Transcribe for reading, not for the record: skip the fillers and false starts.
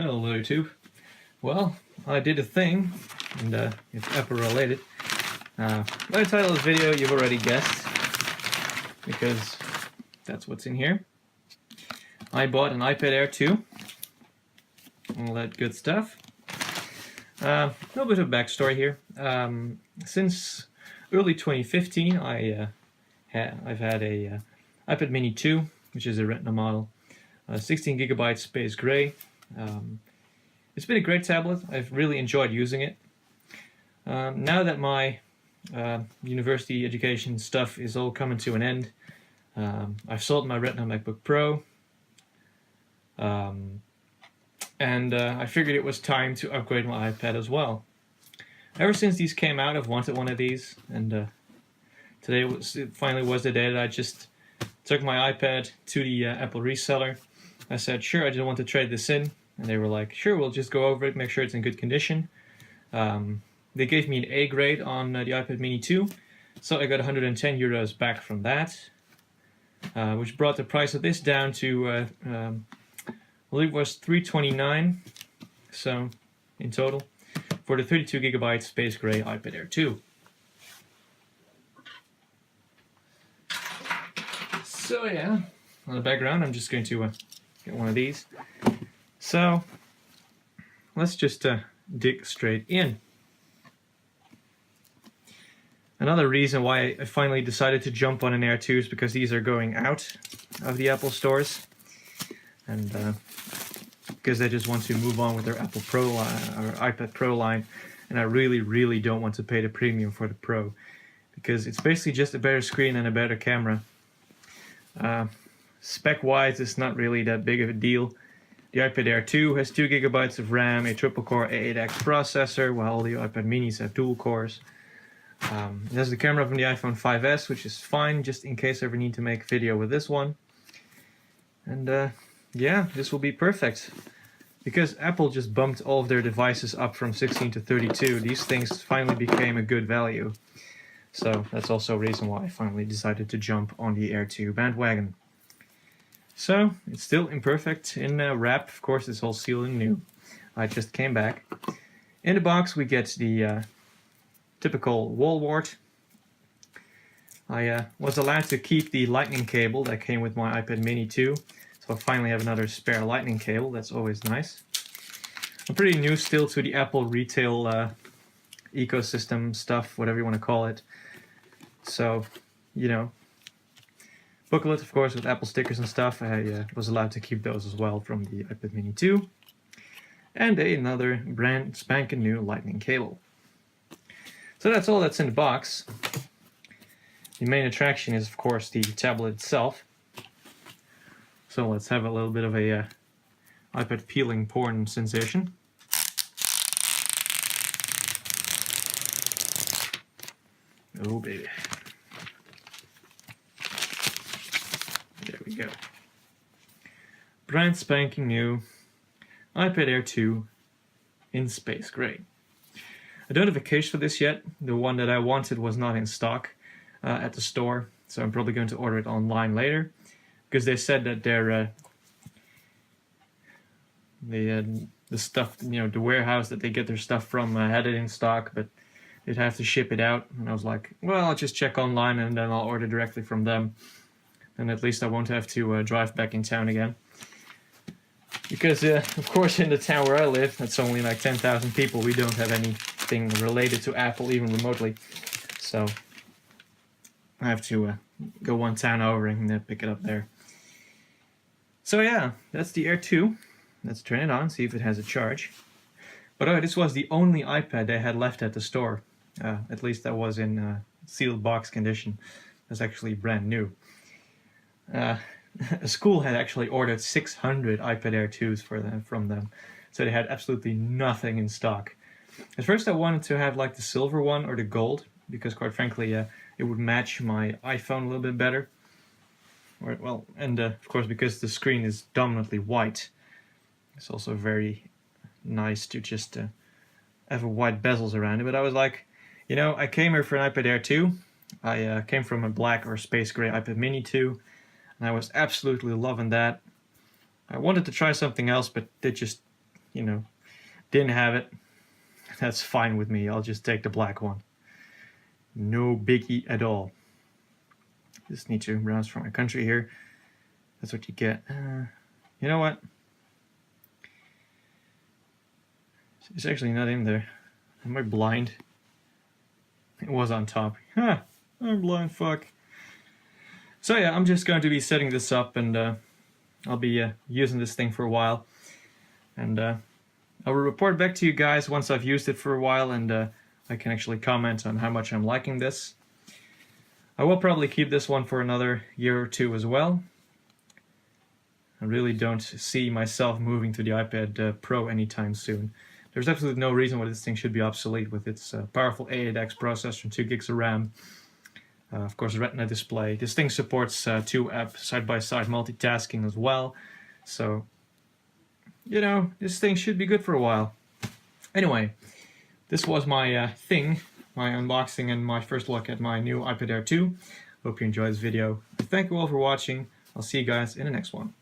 Hello YouTube. Well, I did a thing, and it's Apple related. By the title of this video you've already guessed, because that's what's in here. I bought an iPad Air 2, all that good stuff. A little bit of backstory here. Since early 2015 I've had a iPad Mini 2, which is a Retina model, 16GB space gray. It's been a great tablet. I've really enjoyed using it. Now that my university education stuff is all coming to an end, I've sold my Retina MacBook Pro, and I figured it was time to upgrade my iPad as well. Ever since these came out, I've wanted one of these, and today finally was the day that I just took my iPad to the Apple reseller. I said, sure, I just want to trade this in. And they were like, sure, we'll just go over it, make sure it's in good condition. They gave me an A grade on the iPad Mini 2, so I got 110 euros back from that, which brought the price of this down to, I believe it was 329, so in total, for the 32GB space gray iPad Air 2. So yeah, on the background, I'm just going to get one of these. So let's just dig straight in. Another reason why I finally decided to jump on an Air 2 is because these are going out of the Apple stores, and because they just want to move on with their Apple Pro line or iPad Pro line, and I really don't want to pay the premium for the Pro, because it's basically just a better screen and a better camera. Spec-wise, it's not really that big of a deal. The iPad Air 2 has 2GB of RAM, a triple-core A8X processor, while the iPad Minis have dual cores. It has the camera from the iPhone 5S, which is fine, just in case I ever need to make a video with this one. And yeah, this will be perfect. Because Apple just bumped all of their devices up from 16 to 32, these things finally became a good value. So that's also a reason why I finally decided to jump on the Air 2 bandwagon. So, it's still imperfect in wrap, of course it's all sealed and new. I just came back. In the box we get the typical wall wart. I was allowed to keep the lightning cable that came with my iPad Mini 2, so I finally have another spare lightning cable, that's always nice. I'm pretty new still to the Apple retail ecosystem stuff, whatever you want to call it. So, you know, booklet, of course, with Apple stickers and stuff. I was allowed to keep those as well from the iPad Mini 2. And another brand spanking new lightning cable. So that's all that's in the box. The main attraction is, of course, the tablet itself. So let's have a little bit of a iPad peeling porn sensation. Oh baby. There we go. Brand spanking new iPad Air 2 in space gray. I don't have a case for this yet. The one that I wanted was not in stock at the store, so I'm probably going to order it online later, because they said that their the stuff, you know, the warehouse that they get their stuff from had it in stock, but they'd have to ship it out. And I was like, well, I'll just check online and then I'll order directly from them. And at least I won't have to drive back in town again. Because, of course, in the town where I live, that's only like 10,000 people, we don't have anything related to Apple, even remotely. So, I have to go one town over and pick it up there. So yeah, that's the Air 2. Let's turn it on, see if it has a charge. But this was the only iPad they had left at the store. At least that was in sealed box condition. That's actually brand new. A school had actually ordered 600 iPad Air 2s from them, so they had absolutely nothing in stock. At first I wanted to have like the silver one or the gold, because quite frankly it would match my iPhone a little bit better. Well, and of course because the screen is dominantly white, it's also very nice to just have white bezels around it. But I was like, you know, I came here for an iPad Air 2. I came from a black or space gray iPad Mini 2. And I was absolutely loving that. I wanted to try something else, but they just you know, didn't have it, that's fine with me. I'll just take the black one. No biggie at all. Just need to browse for my country here. That's what you get. You know what? It's actually not in there. Am I blind? It was on top. Huh, I'm blind, fuck. So yeah, I'm just going to be setting this up, and I'll be using this thing for a while. And I will report back to you guys once I've used it for a while, and I can actually comment on how much I'm liking this. I will probably keep this one for another year or two as well. I really don't see myself moving to the iPad Pro anytime soon. There's absolutely no reason why this thing should be obsolete with its powerful A8X processor and 2 gigs of RAM. Of course, Retina display. This thing supports 2-app side-by-side multitasking as well. So, you know, this thing should be good for a while. Anyway, this was my thing, my unboxing and my first look at my new iPad Air 2. Hope you enjoyed this video. Thank you all for watching. I'll see you guys in the next one.